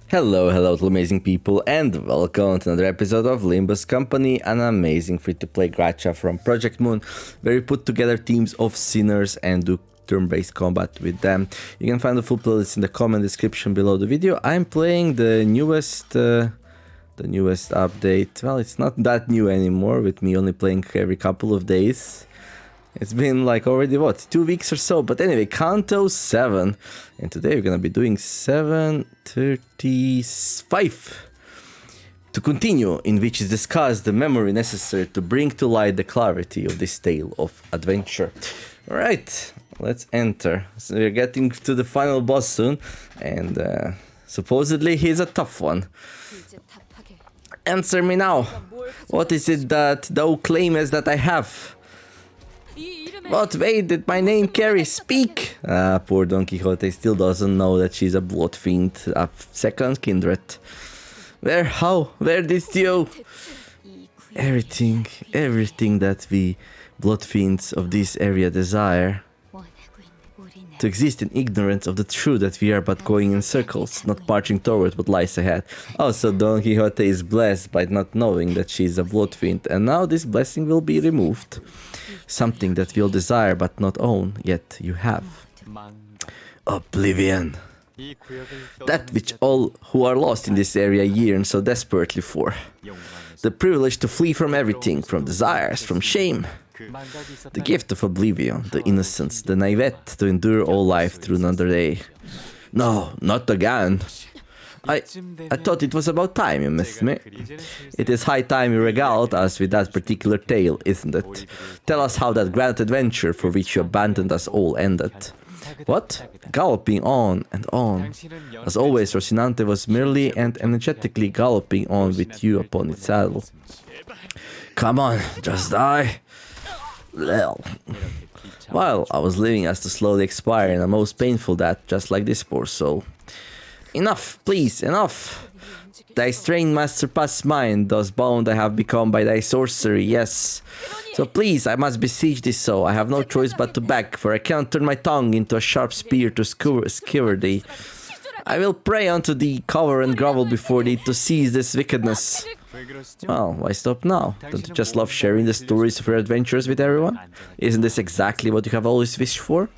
Hello to amazing people, and welcome to another episode of Limbus Company, an amazing free-to-play gacha from Project Moon, where we put together teams of sinners and do turn-based combat with them. You can find the full playlist in the comment description below the video. I'm playing the newest update. Well, it's not that new anymore, with me only playing every couple of days. It's been like already, what, 2 weeks or so? But anyway, Kanto 7. And today we're gonna be doing 735. To continue, in which is discussed the memory necessary to bring to light the clarity of this tale of adventure. Alright, let's enter. So we're getting to the final boss soon. And supposedly he's a tough one. Answer me now. What is it that thou claimest that I have? What weight did my name carry? Speak! Poor Don Quixote still doesn't know that she's a blood fiend, a second kindred. Where, how, where did you? Everything that we blood fiends of this area desire. To exist in ignorance of the truth that we are but going in circles, not marching toward what lies ahead. Also, Don Quixote is blessed by not knowing that she is a blood fiend, and now this blessing will be removed. Something that we'll desire but not own, yet you have. Oblivion. That which all who are lost in this area yearn so desperately for. The privilege to flee from everything, from desires, from shame. The gift of oblivion, the innocence, the naivete to endure all life through another day. No, not again. I thought it was about time you missed me. It is high time you regaled us with that particular tale, isn't it? Tell us how that grand adventure for which you abandoned us all ended. What? Galloping on and on. As always, Rocinante was merely and energetically galloping on with you upon its saddle. Come on, just die. Well, while I was leaving us to slowly expire in a most painful death, just like this poor soul. Enough, please, enough! Thy strained must surpass mine, thus bound I have become by thy sorcery, yes. So please, I must beseech thee so, I have no choice but to beg, for I cannot turn my tongue into a sharp spear to skewer thee. I will pray unto thee, cover and grovel before thee to cease this wickedness. Well, why stop now? Don't you just love sharing the stories of your adventures with everyone? Isn't this exactly what you have always wished for?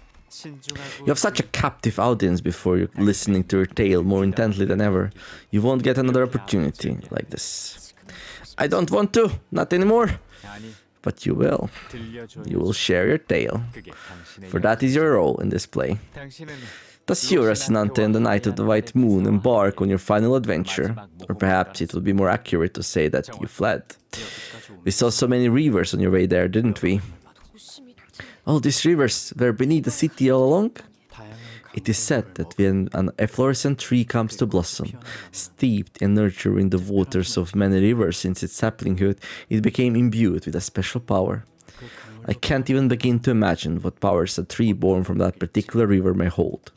You have such a captive audience before you're listening to your tale more intently than ever. You won't get another opportunity like this. I don't want to, not anymore. But you will. You will share your tale. For that is your role in this play. Thus you, Rocinante, and the Night of the White Moon embark on your final adventure. Or perhaps it would be more accurate to say that you fled. We saw so many rivers on your way there, didn't we? All these rivers were beneath the city all along? It is said that when an efflorescent tree comes to blossom, steeped and nurtured in the waters of many rivers since its saplinghood, it became imbued with a special power. I can't even begin to imagine what powers a tree born from that particular river may hold.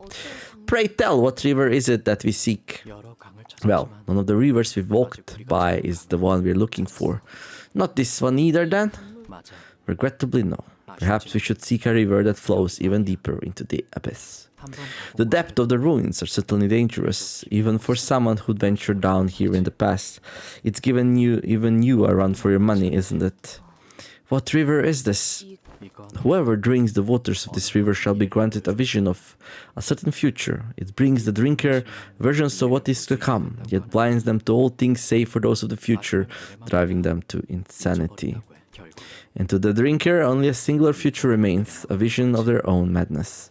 Pray tell, what river is it that we seek? Well, none of the rivers we've walked by is the one we're looking for. Not this one either, then? Regrettably, no. Perhaps we should seek a river that flows even deeper into the abyss. The depth of the ruins are certainly dangerous, even for someone who'd ventured down here in the past. It's given even you a run for your money, isn't it? What river is this? Whoever drinks the waters of this river shall be granted a vision of a certain future. It brings the drinker visions of what is to come, yet blinds them to all things save for those of the future, driving them to insanity. And to the drinker, only a singular future remains, a vision of their own madness.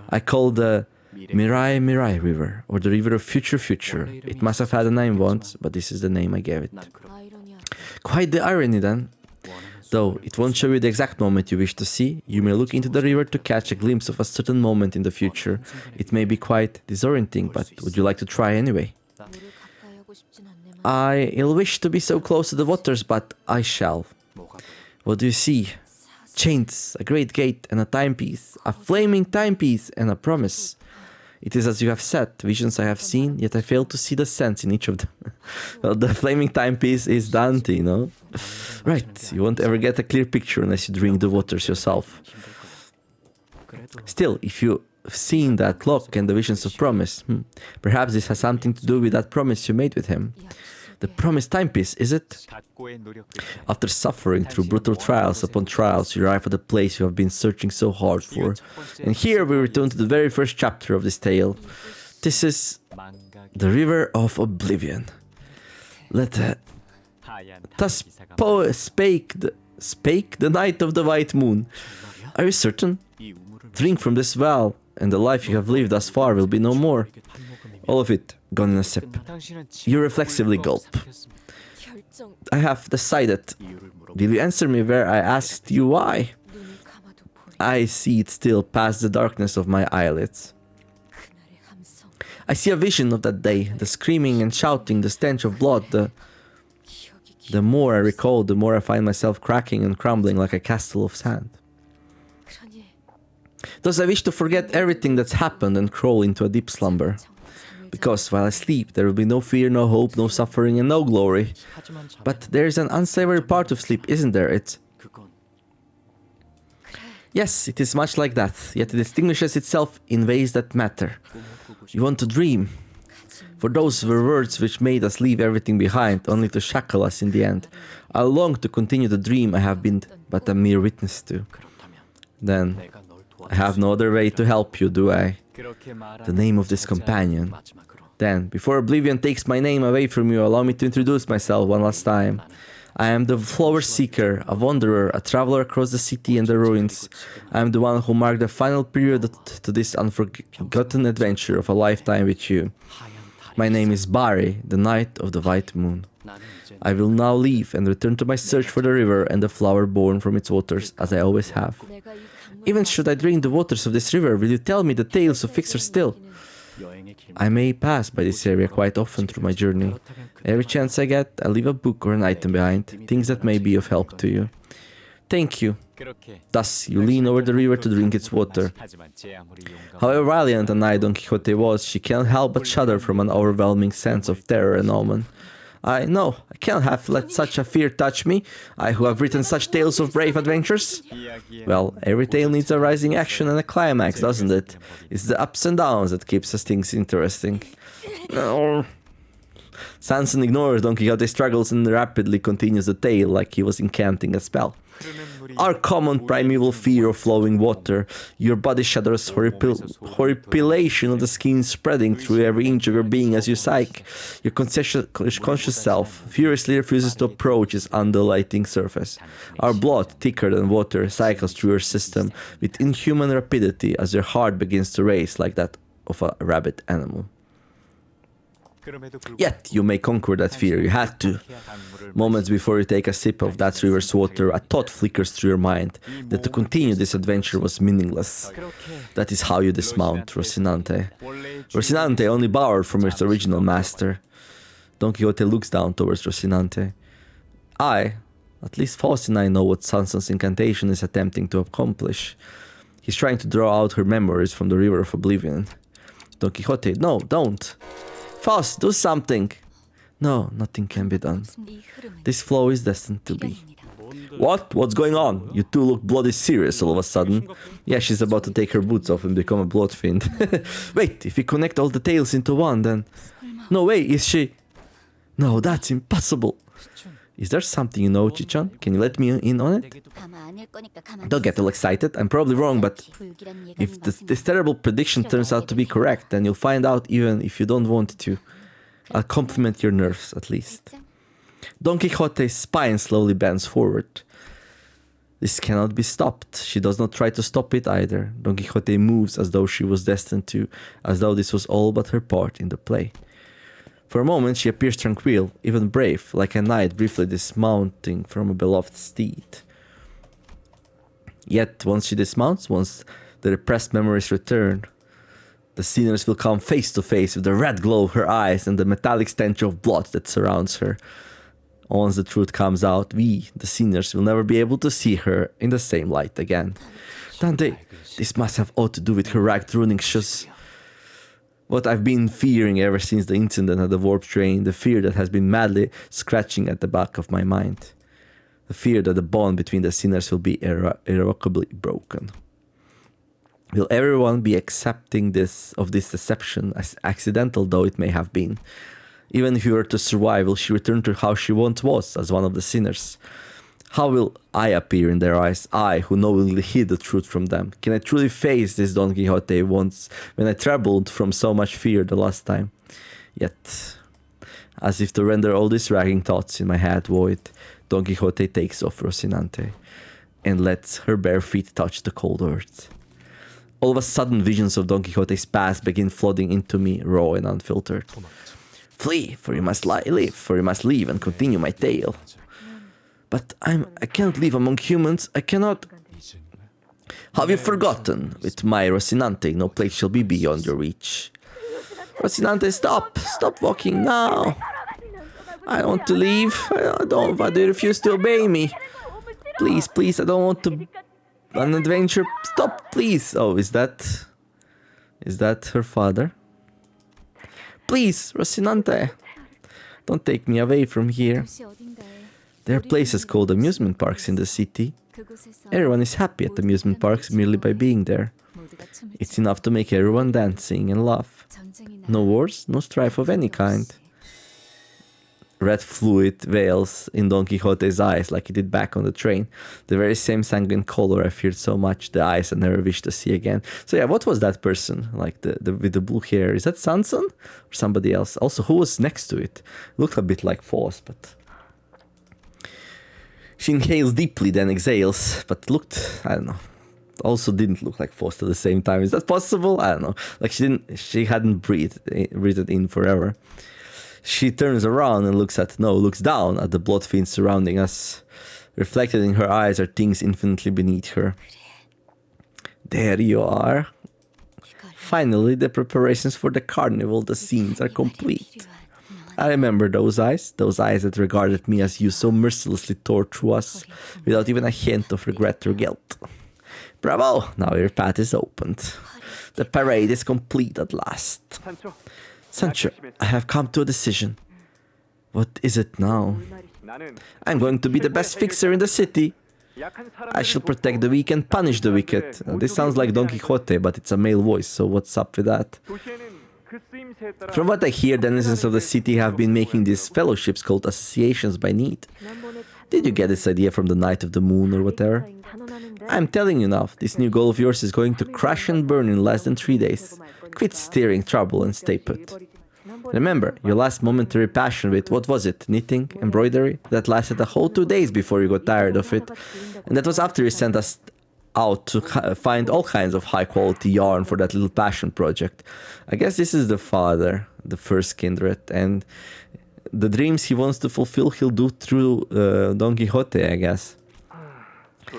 I call the Mirai Mirai River, or the River of Future Future. It must have had a name once, but this is the name I gave it. Quite the irony then. Though it won't show you the exact moment you wish to see, you may look into the river to catch a glimpse of a certain moment in the future. It may be quite disorienting, but would you like to try anyway? I ill wish to be so close to the waters, but I shall. What do you see? Chains, a great gate, and a timepiece. A flaming timepiece and a promise. It is as you have said, visions I have seen, yet I fail to see the sense in each of them. Well, the flaming timepiece is Dante, you know? Right, you won't ever get a clear picture unless you drink the waters yourself. Still, if you seen that clock and the visions of promise. Perhaps this has something to do with that promise you made with him. The promised timepiece, is it? After suffering through brutal trials upon trials, you arrive at the place you have been searching so hard for. And here we return to the very first chapter of this tale. This is the River of Oblivion. Thus spake the Knight of the White Moon. Are you certain? Drink from this well, and the life you have lived thus far will be no more. All of it gone in a sip. You reflexively gulp. I have decided. Will you answer me where I asked you why? I see it still past the darkness of my eyelids. I see a vision of that day, the screaming and shouting, the stench of blood, the more I recall, the more I find myself cracking and crumbling like a castle of sand. Thus I wish to forget everything that's happened and crawl into a deep slumber. Because while I sleep, there will be no fear, no hope, no suffering, and no glory. But there is an unsavory part of sleep, isn't there? Yes, it is much like that, yet it distinguishes itself in ways that matter. You want to dream. For those were words which made us leave everything behind, only to shackle us in the end. I long to continue the dream I have been but a mere witness to. Then, I have no other way to help you, do I? The name of this companion. Then, before oblivion takes my name away from you, allow me to introduce myself one last time. I am the flower seeker, a wanderer, a traveler across the city and the ruins. I am the one who marked the final period to this unforgotten adventure of a lifetime with you. My name is Barry, the Knight of the White Moon. I will now leave and return to my search for the river and the flower born from its waters, as I always have. Even should I drink the waters of this river, will you tell me the tales of Fixer still? I may pass by this area quite often through my journey. Every chance I get, I leave a book or an item behind, things that may be of help to you. Thank you. Thus, you lean over the river to drink its water. However valiant a knight Don Quixote was, she can't help but shudder from an overwhelming sense of terror and omen. I can't have let such a fear touch me, I who have written such tales of brave adventures. Well, every tale needs a rising action and a climax, doesn't it? It's the ups and downs that keeps us things interesting. Sanson ignores Don Quixote's struggles and rapidly continues the tale like he was incanting a spell. Our common primeval fear of flowing water, your body shudders, horripilation of the skin spreading through every inch of your being as you sigh. Your conscious self furiously refuses to approach its undulating surface. Our blood, thicker than water, cycles through your system with inhuman rapidity as your heart begins to race like that of a rabid animal. Yet you may conquer that fear, you had to. Moments before you take a sip of that river's water, a thought flickers through your mind that to continue this adventure was meaningless. That is how you dismount Rocinante. Rocinante only borrowed from its original master. Don Quixote looks down towards Rocinante. At least Faust and I know what Sanson's incantation is attempting to accomplish. He's trying to draw out her memories from the River of Oblivion. Don Quixote, no, don't. Faust, do something! No, nothing can be done. This flow is destined to be. What? What's going on? You two look bloody serious all of a sudden. Yeah, she's about to take her boots off and become a blood fiend. Wait, if we connect all the tales into one, then... No way, is she... No, that's impossible. Is there something you know, Chichan? Can you let me in on it? Don't get all excited, I'm probably wrong, but if this terrible prediction turns out to be correct, then you'll find out even if you don't want to. I'll compliment your nerves, at least. Don Quixote's spine slowly bends forward. This cannot be stopped. She does not try to stop it either. Don Quixote moves as though she was destined to, as though this was all but her part in the play. For a moment she appears tranquil, even brave, like a knight briefly dismounting from a beloved steed. Yet once she dismounts, once the repressed memories return, the sinners will come face to face with the red glow of her eyes and the metallic stench of blood that surrounds her. Once the truth comes out, we, the sinners, will never be able to see her in the same light again. Dante, this must have aught to do with her ragged runic shoes. What I've been fearing ever since the incident at the warp train, the fear that has been madly scratching at the back of my mind. The fear that the bond between the sinners will be irrevocably broken. Will everyone be accepting this deception, as accidental though it may have been? Even if you were to survive, will she return to how she once was, as one of the sinners? How will I appear in their eyes, I who knowingly hid the truth from them? Can I truly face this Don Quixote once, when I trembled from so much fear the last time? Yet, as if to render all these ragging thoughts in my head void, Don Quixote takes off Rocinante and lets her bare feet touch the cold earth. All of a sudden, visions of Don Quixote's past begin flooding into me, raw and unfiltered. Flee, for you must live, for you must leave and continue my tale. But I cannot live among humans, I cannot... Have you forgotten? With my Rocinante, no place shall be beyond your reach. Rocinante, stop! Stop walking now! I want to leave. I don't, but they refuse to obey me. Please, please, I don't want to... An adventure. Stop, please! Oh, is that her father? Please, Rocinante! Don't take me away from here. There are places called amusement parks in the city. Everyone is happy at amusement parks merely by being there. It's enough to make everyone dancing and laugh. No wars, no strife of any kind. Red fluid veils in Don Quixote's eyes like he did back on the train. The very same sanguine color I feared so much, the eyes I never wished to see again. So yeah, what was that person? Like with the blue hair? Is that Sanson? Or somebody else? Also, who was next to it? Looked a bit like Faust, but... She inhales deeply, then exhales, but looked, I don't know, also didn't look like Faust at the same time. Is that possible? I don't know. Like she hadn't breathed in forever. She turns around and looks down at the blood fiends surrounding us. Reflected in her eyes are things infinitely beneath her. There you are. Finally, the preparations for the carnival, the scenes are complete. I remember those eyes that regarded me as you so mercilessly tore through us, without even a hint of regret or guilt. Bravo! Now your path is opened. The parade is complete at last. Sancho, I have come to a decision. What is it now? I'm going to be the best fixer in the city. I shall protect the weak and punish the wicked. This sounds like Don Quixote, but it's a male voice, so what's up with that? From what I hear, the denizens of the city have been making these fellowships called associations by need. Did you get this idea from the Night of the Moon or whatever? I'm telling you now, this new goal of yours is going to crash and burn in less than 3 days. Quit steering trouble and stay put. Remember, your last momentary passion with, what was it, knitting, embroidery? That lasted a whole 2 days before you got tired of it. And that was after you sent us out to find all kinds of high-quality yarn for that little passion project. I guess this is the father, the first kindred, and the dreams he wants to fulfill he'll do through Don Quixote, I guess.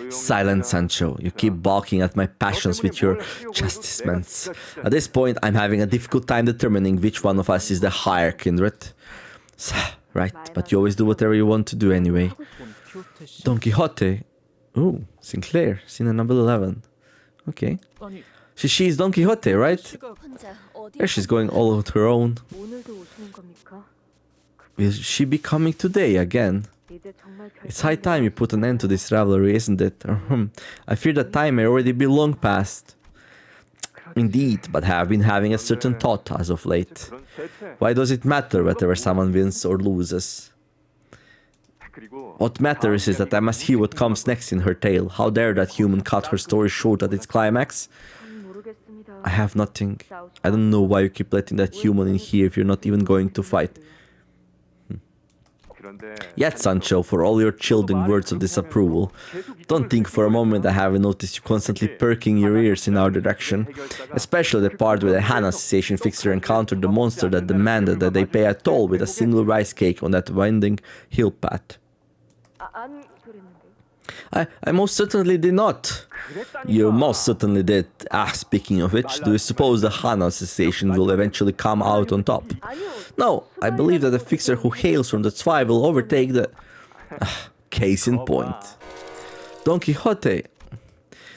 Silent, Sancho. You keep balking at my passions with your chastisement. At this point, I'm having a difficult time determining which one of us is the higher kindred. Right, but you always do whatever you want to do anyway. Don Quixote. Ooh, Sinclair, scene number 11. Okay. She's Don Quixote, right? There she's going all on her own. Will she be coming today again? It's high time you put an end to this rivalry, isn't it? I fear that time may already be long past. Indeed, but I have been having a certain thought as of late. Why does it matter whether someone wins or loses? What matters is that I must hear what comes next in her tale. How dare that human cut her story short at its climax? I have nothing. I don't know why you keep letting that human in here if you're not even going to fight. Yet, Sancho, for all your chilling words of disapproval, don't think for a moment I haven't noticed you constantly perking your ears in our direction, especially the part where the Hana Association fixer encountered the monster that demanded that they pay a toll with a single rice cake on that winding hill path. I most certainly did not. You most certainly did. Speaking of which, do you suppose the Hana Association will eventually come out on top? No, I believe that the fixer who hails from the Zwei will overtake the... Case in point. Don Quixote.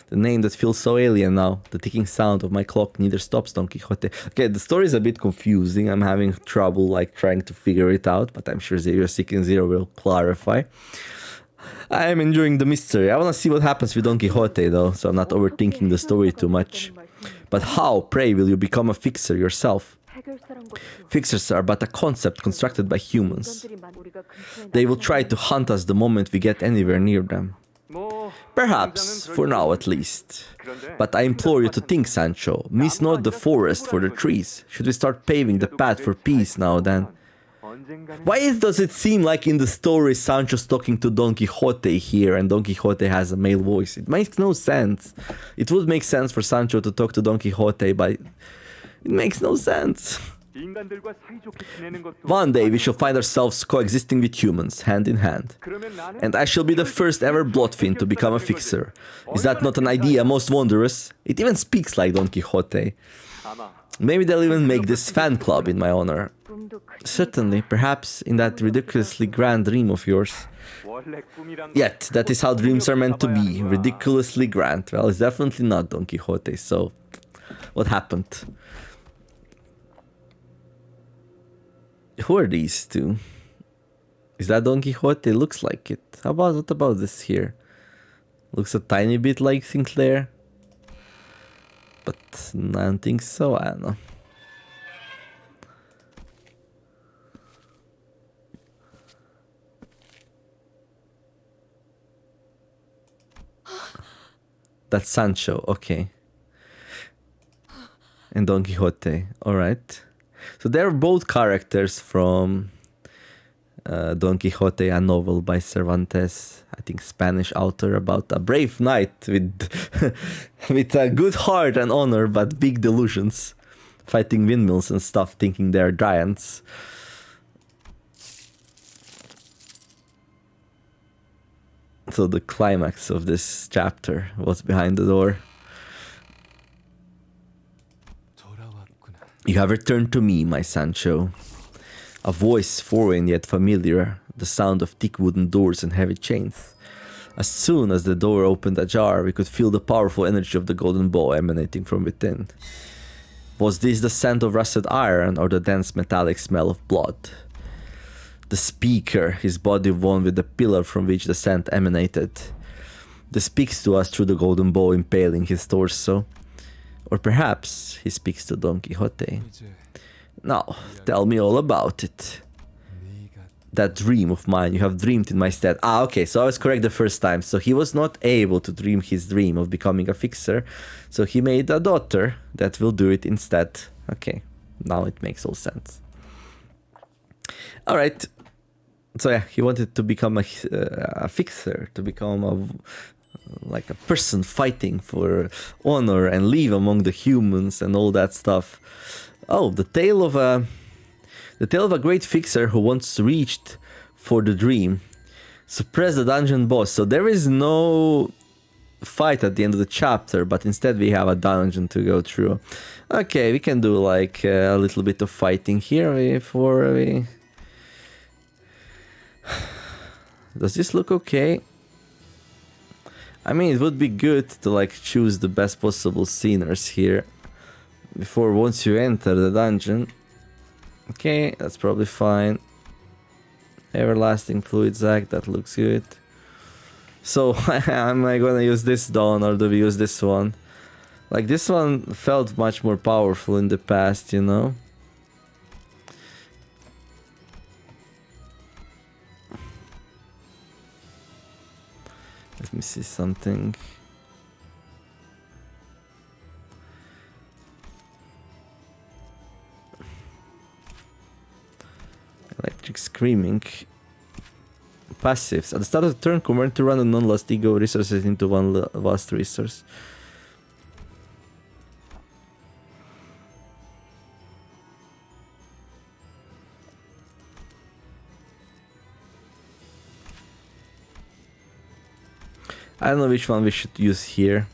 The name that feels so alien now. The ticking sound of my clock neither stops Don Quixote. Okay, the story is a bit confusing. I'm having trouble like trying to figure it out, but I'm sure Zero Seeking Zero will clarify. I am enjoying the mystery. I want to see what happens with Don Quixote though, so I'm not overthinking the story too much. But how, pray, will you become a fixer yourself? Fixers are but a concept constructed by humans. They will try to hunt us the moment we get anywhere near them. Perhaps, for now at least. But I implore you to think, Sancho. Miss not the forest for the trees. Should we start paving the path for peace now then? Why does it seem like in the story Sancho's talking to Don Quixote here and Don Quixote has a male voice? It makes no sense. It would make sense for Sancho to talk to Don Quixote, but it makes no sense. One day we shall find ourselves coexisting with humans, hand in hand. And I shall be the first ever bloodfiend to become a fixer. Is that not an idea most wondrous? It even speaks like Don Quixote. Maybe they'll even make this fan club in my honor. Certainly, perhaps in that ridiculously grand dream of yours. Yet, that is how dreams are meant to be, ridiculously grand. Well, it's definitely not Don Quixote, so what happened? Who are these two? Is that Don Quixote? Looks like it. What about this here? Looks a tiny bit like Sinclair. But I don't think so, I don't know. That's Sancho, okay. And Don Quixote, alright. So they're both characters from Don Quixote, a novel by Cervantes, I think Spanish author, about a brave knight with, with a good heart and honor, but big delusions, fighting windmills and stuff, thinking they're giants. So the climax of this chapter was behind the door. You have returned to me, my Sancho. A voice foreign yet familiar, the sound of thick wooden doors and heavy chains. As soon as the door opened ajar, we could feel the powerful energy of the golden bow emanating from within. Was this the scent of rusted iron or the dense metallic smell of blood? The speaker, his body one with the pillar from which the scent emanated. This speaks to us through the golden bow impaling his torso. Or perhaps he speaks to Don Quixote. Now, tell me all about it. That dream of mine you have dreamed in my stead. Ah, okay, so I was correct the first time. So he was not able to dream his dream of becoming a fixer. So he made a daughter that will do it instead. Okay, now it makes all sense. Alright. So yeah, he wanted to become a fixer, to become like a person fighting for honor and live among the humans and all that stuff. Oh, the tale of a great fixer who once reached for the dream. Suppress the dungeon boss. So there is no fight at the end of the chapter, but instead we have a dungeon to go through. Okay, we can do like a little bit of fighting here before we... Does this look okay? I mean, it would be good to like choose the best possible sceners here before once you enter the dungeon. Okay, that's probably fine. Everlasting fluid sac, that looks good. So, am I gonna use this dawn or do we use this one? Like, this one felt much more powerful in the past, you know? Let me see something. Electric Screaming. Passives. At the start of the turn, convert to run a non-lost E.G.O resources into one lost resource. I don't know which one we should use here.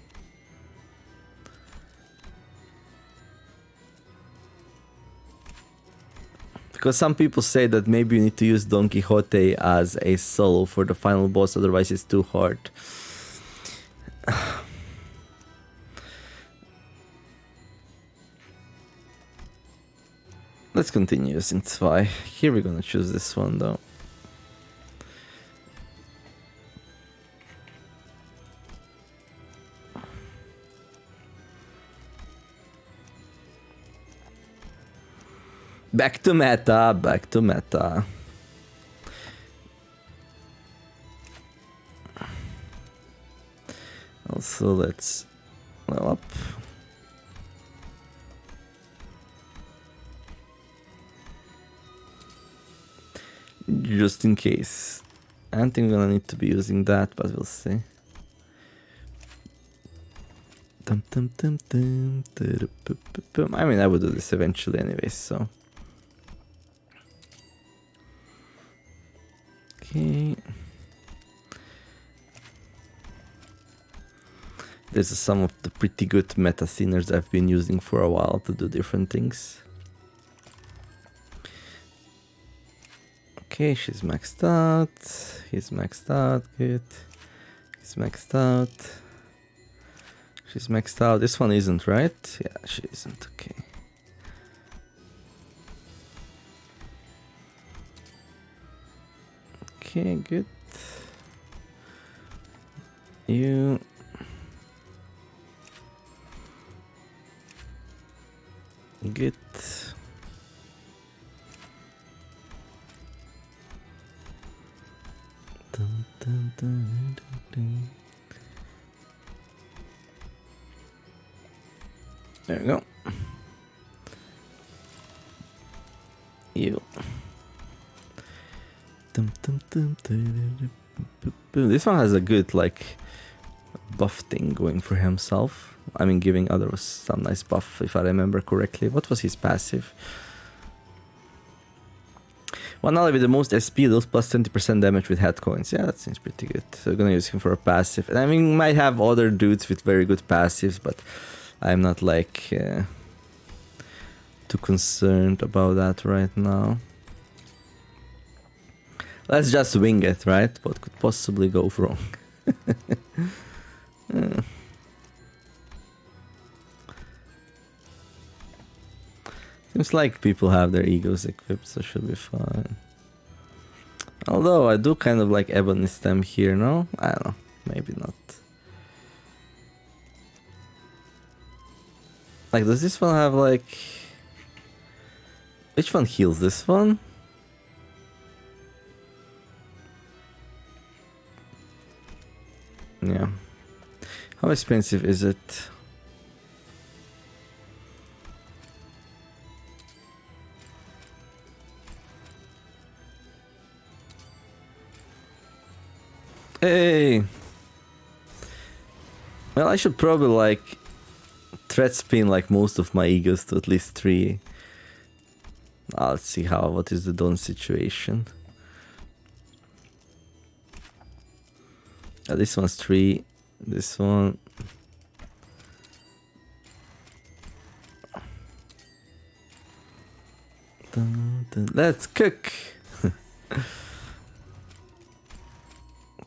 Because some people say that maybe you need to use Don Quixote as a solo for the final boss, otherwise it's too hard. Let's continue using Zwei. Here we're gonna choose this one though. Back to meta, back to meta. Also, let's level up. Just in case. I don't think we're gonna need to be using that, but we'll see. I mean, I would do this eventually anyway, so. Okay. There's some of the pretty good meta sceners I've been using for a while to do different things. Okay, she's maxed out. He's maxed out. Good. He's maxed out. She's maxed out. This one isn't, right? Yeah, she isn't. Okay. Okay, good. You. Good. There we go. You. This one has a good like buff thing going for himself. I mean, giving others some nice buff, if I remember correctly. What was his passive? One ally with the most SP deals plus 20% damage with head coins. Yeah, that seems pretty good. So we're gonna use him for a passive. And I mean, we might have other dudes with very good passives, but I'm not like too concerned about that right now. Let's just wing it, right? What could possibly go wrong? Seems like people have their egos equipped, so should be fine. Although I do kind of like Ebony Stem here, no? I don't know, maybe not. Like, does this one have like... Which one heals this one? Yeah. How expensive is it? Hey! Well, I should probably like thread spin like most of my egos to at least 3. Let's see what is the Dawn situation. This one's 3. This one. Let's cook!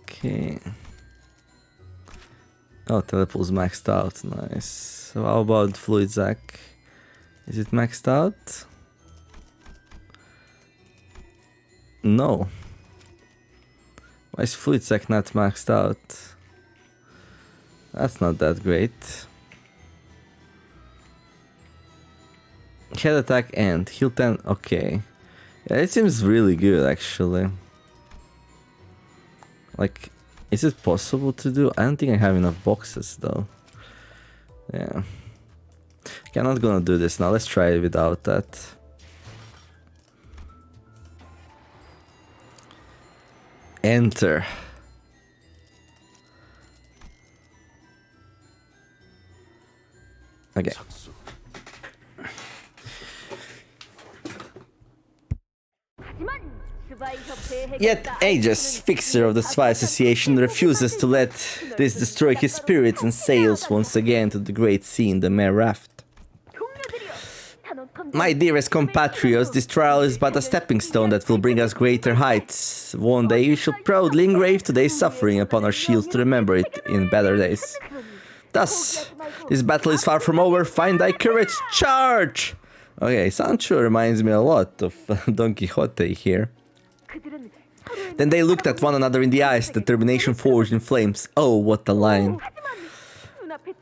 Okay. Oh, Telepulse maxed out. Nice. So how about Fluid Zac? Is it maxed out? No. Why is Fluid Zac not maxed out? That's not that great. Head attack and heal 10. Okay. Yeah, it seems really good actually. Like, is it possible to do? I don't think I have enough boxes though. Yeah. Okay, I'm not gonna do this now. Let's try it without that. Enter. Okay. Yet Aegis, fixer of the Spy Association, refuses to let this destroy his spirits and sails once again to the great sea in the Mare Raft. My dearest compatriots, this trial is but a stepping stone that will bring us greater heights. One day we shall proudly engrave today's suffering upon our shields to remember it in better days. Thus, this battle is far from over. Find thy courage, charge! Okay, Sancho reminds me a lot of Don Quixote here. Then they looked at one another in the eyes, determination forged in flames. Oh, what a line.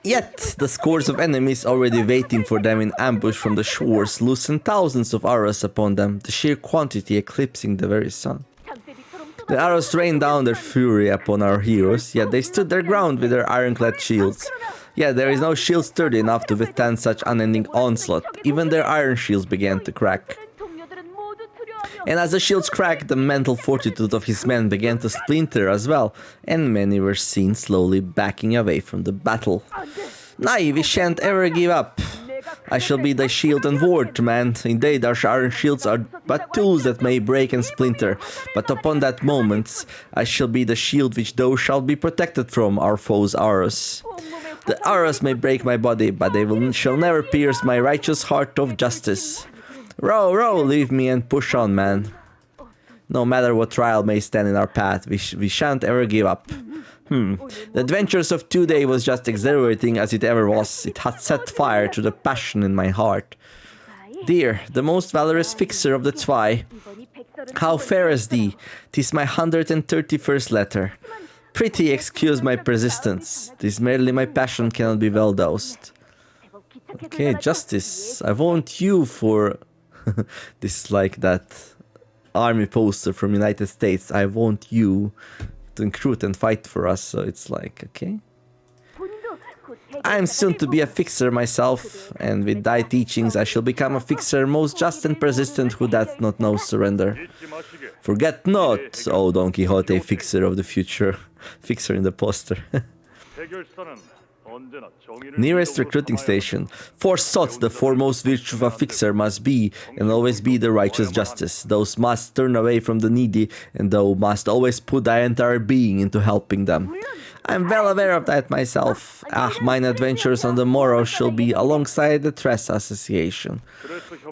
Yet, the scores of enemies already waiting for them in ambush from the shores loosen thousands of arrows upon them, the sheer quantity eclipsing the very sun. The arrows rained down their fury upon our heroes, yet they stood their ground with their ironclad shields. Yet there is no shield sturdy enough to withstand such unending onslaught, even their iron shields began to crack. And as the shields cracked, the mental fortitude of his men began to splinter as well, and many were seen slowly backing away from the battle. Nay, we shan't ever give up. I shall be thy shield and ward, man. Indeed, our iron shields are but tools that may break and splinter, but upon that moment, I shall be the shield which thou shalt be protected from our foes' arrows. The arrows may break my body, but they shall never pierce my righteous heart of justice. Row, row, leave me and push on, man. No matter what trial may stand in our path, we shan't ever give up. The adventures of today was just exhilarating as it ever was. It had set fire to the passion in my heart. Dear, the most valorous fixer of the Zwei, how fares thee? 'Tis my 131st letter. Pretty excuse my persistence. 'Tis merely my passion cannot be well dosed. Okay, justice. I want you for... This is like that army poster from United States. I want you to recruit and fight for us. So it's like, okay. I am soon to be a fixer myself, and with thy teachings I shall become a fixer most just and persistent who doth not know surrender. Forget not, O Don Quixote, fixer of the future. Fixer in the poster. Nearest recruiting station. Forsooth, the foremost virtue of a fixer must be, and always be, the righteous justice. Thou must turn away from the needy, and thou must always put thy entire being into helping them. I am well aware of that myself. Mine adventures on the morrow shall be alongside the Tress Association.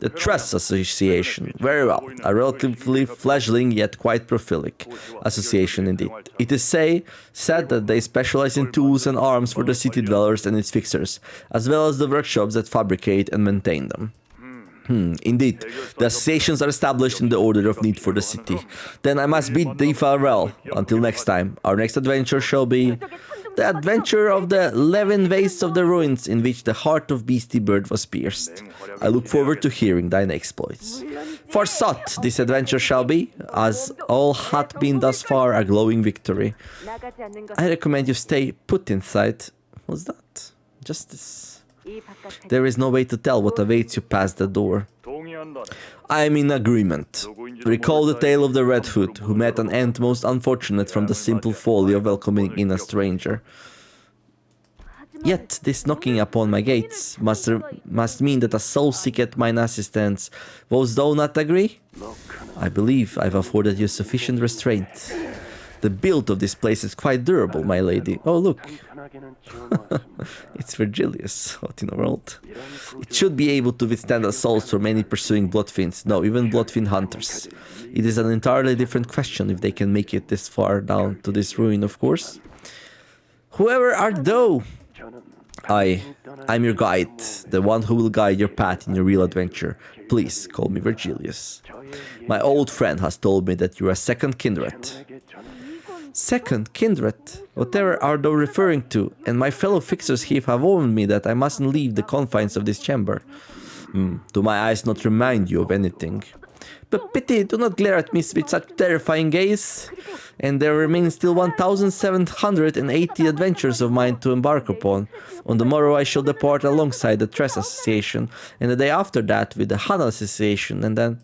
The Tress Association. Very well. A relatively fledgling yet quite prolific association indeed. It is said that they specialize in tools and arms for the city dwellers and its fixers, as well as the workshops that fabricate and maintain them. Indeed, the associations are established in the order of need for the city. Then I must bid thee farewell. Until next time, our next adventure shall be the adventure of the 11 wastes of the ruins in which the heart of Beastie Bird was pierced. I look forward to hearing thine exploits. Forsooth, this adventure shall be, as all hath been thus far, a glowing victory. I recommend you stay put inside. What's that? Justice. There is no way to tell what awaits you past the door. I am in agreement. Recall the tale of the Red Hood, who met an end most unfortunate from the simple folly of welcoming in a stranger. Yet this knocking upon my gates must mean that a soul seeketh mine assistance. Wouldst thou not agree? I believe I've afforded you sufficient restraint. The build of this place is quite durable, my lady. Oh, look. It's Virgilius. What in the world? It should be able to withstand assaults from any pursuing bloodfiends. No, even bloodfiend hunters. It is an entirely different question if they can make it this far down to this ruin, of course. Whoever art thou? I'm your guide, the one who will guide your path in your real adventure. Please call me Virgilius. My old friend has told me that you are a second kindred. Second kindred? Whatever are thou referring to? And my fellow fixers here have warned me that I mustn't leave the confines of this chamber. Do my eyes not remind you of anything? But pity, do not glare at me with such terrifying gaze. And there remain still 1,780 adventures of mine to embark upon. On the morrow I shall depart alongside the Tress Association, and the day after that with the Hana Association, and then...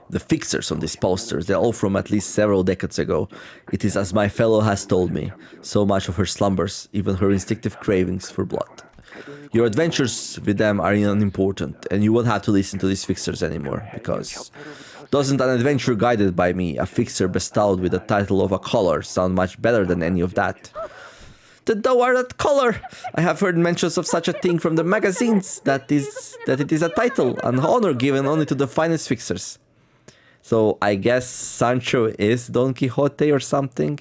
The fixers on these posters, they're all from at least several decades ago. It is as my fellow has told me, so much of her slumbers, even her instinctive cravings for blood. Your adventures with them are unimportant, and you won't have to listen to these fixers anymore, because... Doesn't an adventure guided by me, a fixer bestowed with the title of a color, sound much better than any of that? That thou art that color! I have heard mentions of such a thing from the magazines, that it is a title, an honor given only to the finest fixers. So I guess Sancho is Don Quixote or something.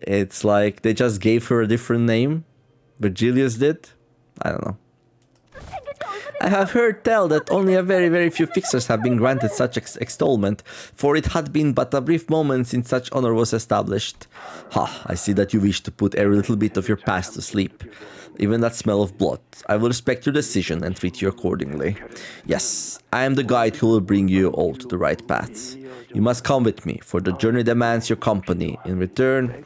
It's like they just gave her a different name. Virgilius did. I don't know. I have heard tell that only a very few fixers have been granted such extolment, for it had been but a brief moment since such honor was established. Ha, I see that you wish to put every little bit of your past to sleep. Even that smell of blood. I will respect your decision and treat you accordingly. Yes, I am the guide who will bring you all to the right path. You must come with me, for the journey demands your company. In return,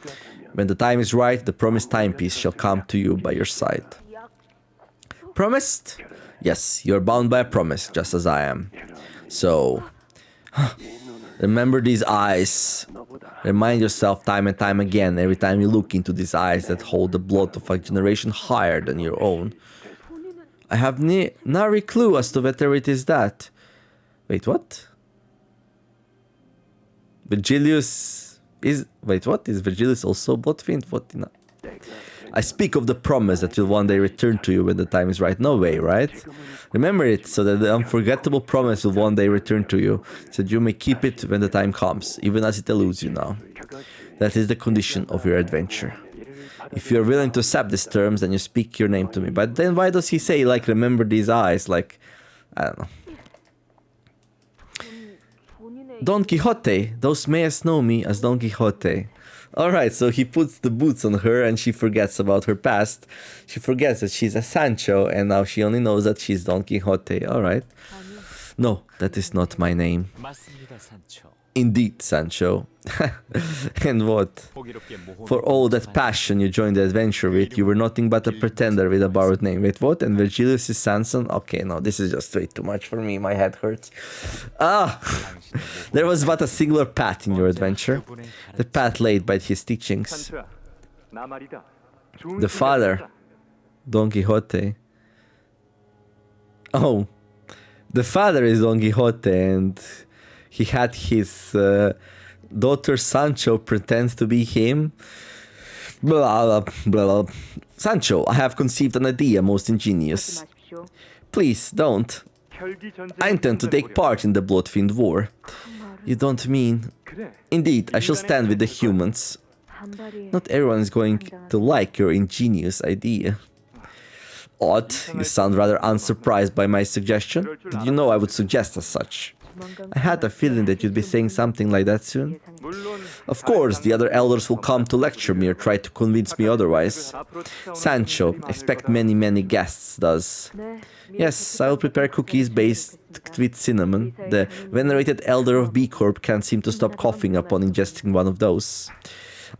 when the time is right, the promised timepiece shall come to you by your side. Promised? Yes, you are bound by a promise, just as I am. So, remember these eyes. Remind yourself time and time again, every time you look into these eyes that hold the blood of a generation higher than your own. I have nary clue as to whether it is that. Wait, what? Virgilius is... Wait, what? Is Virgilius also bloodfiend? What? No. I speak of the promise that will one day return to you when the time is right. No way, right? Remember it, so that the unforgettable promise will one day return to you, so that you may keep it when the time comes, even as it eludes you now. That is the condition of your adventure. If you are willing to accept these terms, then you speak your name to me. But then why does he say, like, remember these eyes? Like, I don't know. Don Quixote, thou mayest know me as Don Quixote. Alright, so he puts the boots on her and she forgets about her past. She forgets that she's a Sancho and now she only knows that she's Don Quixote. Alright. No, that is not my name. Indeed, Sancho. And what? For all that passion you joined the adventure with, you were nothing but a pretender with a borrowed name. Wait, what? And Virgilius is Sanson? Okay, no, this is just way too much for me. My head hurts. Ah! There was but a singular path in your adventure. The path laid by his teachings. The father, Don Quixote. Oh. The father is Don Quixote and he had his daughter Sancho pretend to be him. Blah, blah, blah, blah. Sancho, I have conceived an idea most ingenious. Please, don't. I intend to take part in the Bloodfiend War. You don't mean... Indeed, I shall stand with the humans. Not everyone is going to like your ingenious idea. Odd, you sound rather unsurprised by my suggestion. Did you know I would suggest as such? I had a feeling that you'd be saying something like that soon. Of course, the other elders will come to lecture me or try to convince me otherwise. Sancho, expect many guests, does. Yes, I will prepare cookies based with cinnamon. The venerated elder of B Corp can't seem to stop coughing upon ingesting one of those.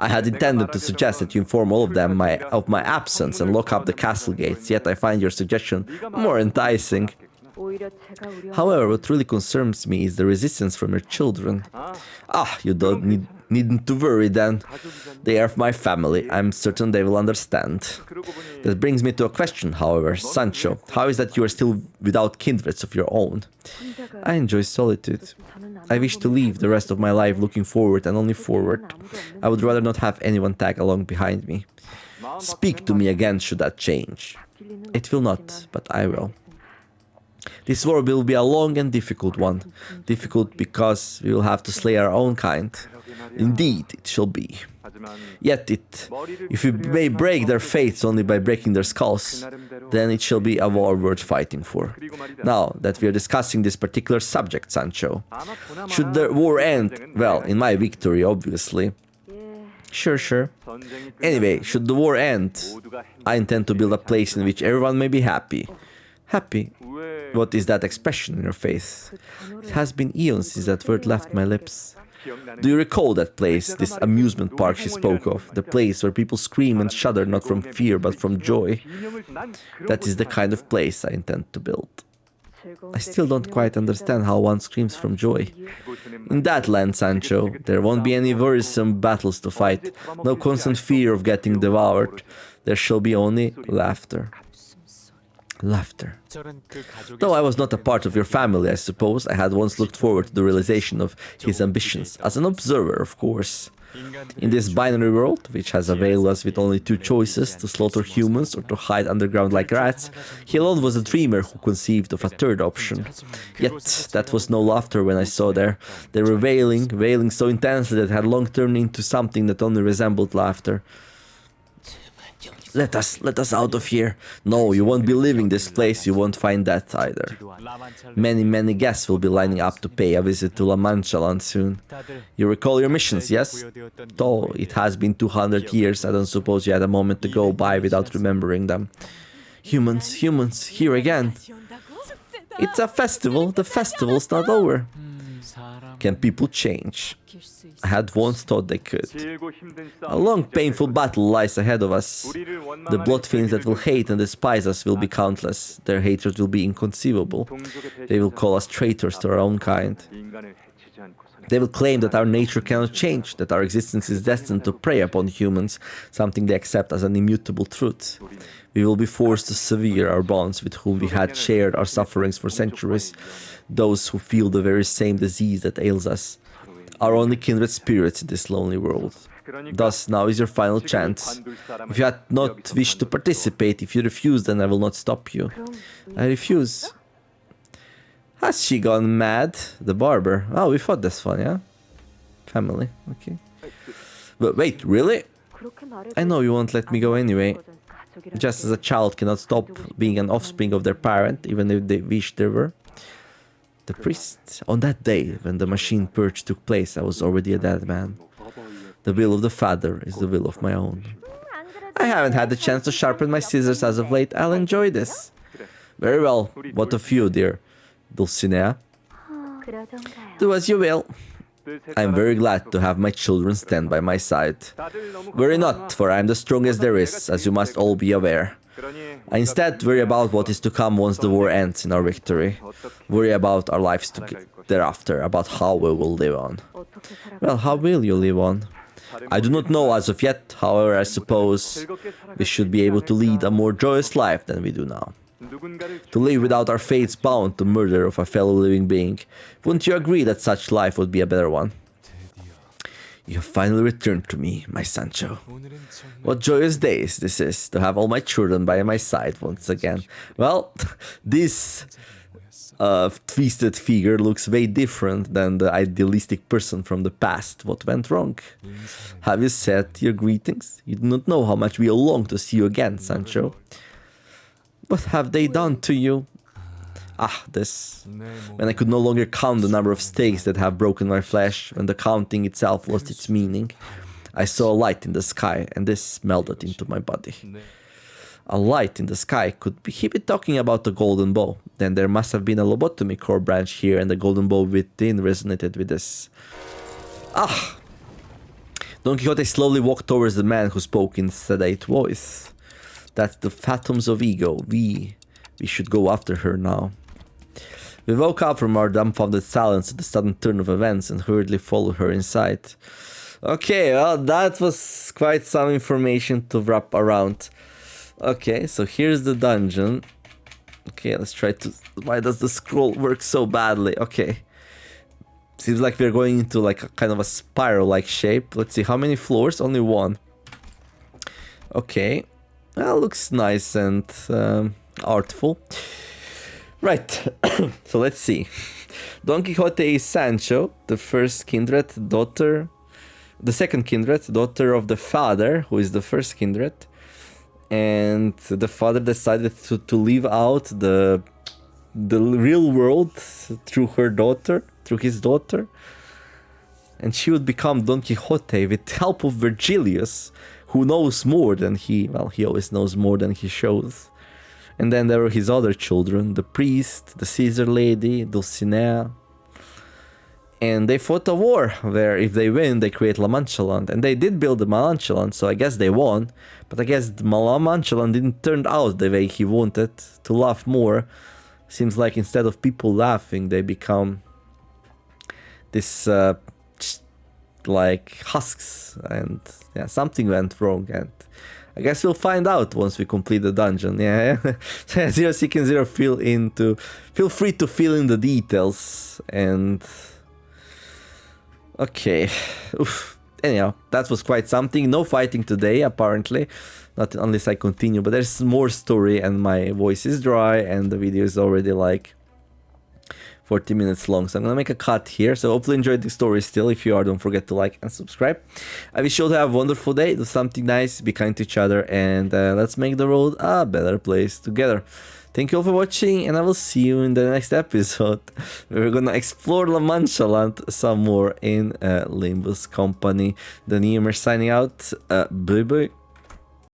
I had intended to suggest that you inform all of them of my absence and lock up the castle gates, yet I find your suggestion more enticing. However, what really concerns me is the resistance from your children. Ah, you don't needn't to worry then. They are my family. I'm certain they will understand. That brings me to a question, however. Sancho, how is that you are still without kindreds of your own? I enjoy solitude. I wish to live the rest of my life looking forward and only forward. I would rather not have anyone tag along behind me. Speak to me again should that change. It will not, but I will. This war will be a long and difficult one. Difficult because we will have to slay our own kind. Indeed, it shall be. Yet if we may break their fates only by breaking their skulls, then it shall be a war worth fighting for. Now that we are discussing this particular subject, Sancho, should the war end, well, in my victory, obviously. Sure. Anyway, should the war end, I intend to build a place in which everyone may be happy. Happy? What is that expression in your face? It has been eons since that word left my lips. Do you recall that place, this amusement park she spoke of? The place where people scream and shudder not from fear but from joy? That is the kind of place I intend to build. I still don't quite understand how one screams from joy. In that land, Sancho, there won't be any worrisome battles to fight, no constant fear of getting devoured. There shall be only laughter. Laughter. Though I was not a part of your family, I suppose, I had once looked forward to the realization of his ambitions, as an observer, of course. In this binary world, which has availed us with only two choices, to slaughter humans or to hide underground like rats, he alone was a dreamer who conceived of a third option. Yet, that was no laughter when I saw there. They were wailing so intensely that it had long turned into something that only resembled laughter. Let us out of here. No, you won't be leaving this place, you won't find that either. Many guests will be lining up to pay a visit to La Mancha Land soon. You recall your missions, yes? Though it has been 200 years, I don't suppose you had a moment to go by without remembering them. Humans, here again. It's a festival, the festival's not over. Can people change? I had once thought they could. A long, painful battle lies ahead of us. The blood fiends that will hate and despise us will be countless. Their hatred will be inconceivable. They will call us traitors to our own kind. They will claim that our nature cannot change, that our existence is destined to prey upon humans, something they accept as an immutable truth. We will be forced to sever our bonds with whom we had shared our sufferings for centuries, those who feel the very same disease that ails us. Our only kindred spirits in this lonely world. Thus, now is your final chance. If you had not wished to participate, if you refuse, then I will not stop you. I refuse. Has she gone mad? The barber. Oh, we fought this one, yeah? Family, okay. But wait, really? I know you won't let me go anyway. Just as a child cannot stop being an offspring of their parent, even if they wish they were. The priest. On that day, when the machine purge took place, I was already a dead man. The will of the Father is the will of my own. I haven't had the chance to sharpen my scissors as of late. I'll enjoy this. Very well. What of you, dear Dulcinea? Do as you will. I'm very glad to have my children stand by my side. Worry not, for I am the strongest there is, as you must all be aware. I instead worry about what is to come once the war ends in our victory. Worry about our lives thereafter, about how we will live on. Well, how will you live on? I do not know as of yet, however I suppose we should be able to lead a more joyous life than we do now. To live without our fates bound to murder of a fellow living being. Wouldn't you agree that such life would be a better one? You have finally returned to me, my Sancho. What joyous days this is, to have all my children by my side once again. Well, this twisted figure looks way different than the idealistic person from the past. What went wrong? Have you said your greetings? You do not know how much we all long to see you again, Sancho. What have they done to you? Ah, this. When I could no longer count the number of stakes that have broken my flesh, when the counting itself lost its meaning, I saw a light in the sky, and this melted into my body. A light in the sky? Could he be talking about the golden bow? Then there must have been a lobotomy core branch here, and the golden bow within resonated with this. Ah! Don Quixote slowly walked towards the man who spoke in sedate voice. That's the phantoms of E.G.O. We should go after her now. We woke up from our dumbfounded silence at the sudden turn of events and hurriedly followed her inside. Okay, well, that was quite some information to wrap around. Okay, so here's the dungeon. Okay, let's try to... Why does the scroll work so badly? Okay. Seems like we're going into like a kind of a spiral-like shape. Let's see, how many floors? Only one. Okay. That looks nice and artful. Right, so let's see. Don Quixote is Sancho, the first kindred daughter, the second kindred daughter of the father, who is the first kindred. And the father decided to live out the real world through her daughter, through his daughter. And she would become Don Quixote with the help of Virgilius, who knows more than he, well, he always knows more than he shows. And then there were his other children, the priest, the Caesar lady, Dulcinea. And they fought a war where if they win, they create La Mancha Land. And they did build the La Mancha Land, so I guess they won. But I guess the La Mancha Land didn't turn out the way he wanted, to laugh more. Seems like instead of people laughing, they become this, like, husks. And yeah, something went wrong. And I guess we'll find out once we complete the dungeon. Yeah, so 0 feel free to fill in the details. And okay, oof. Anyhow, that was quite something. No fighting today, apparently, not unless I continue. But there's more story, and my voice is dry, and the video is already like 40 minutes long, so I'm gonna make a cut here. So hopefully enjoyed the story still. If you are, don't forget to like and subscribe. I wish you all to have a wonderful day, do something nice, be kind to each other, and let's make the world a better place together. Thank you all for watching, and I will see you in the next episode. We're gonna explore La Mancha land some more in Limbus company. TheNeomare signing out. Bye bye.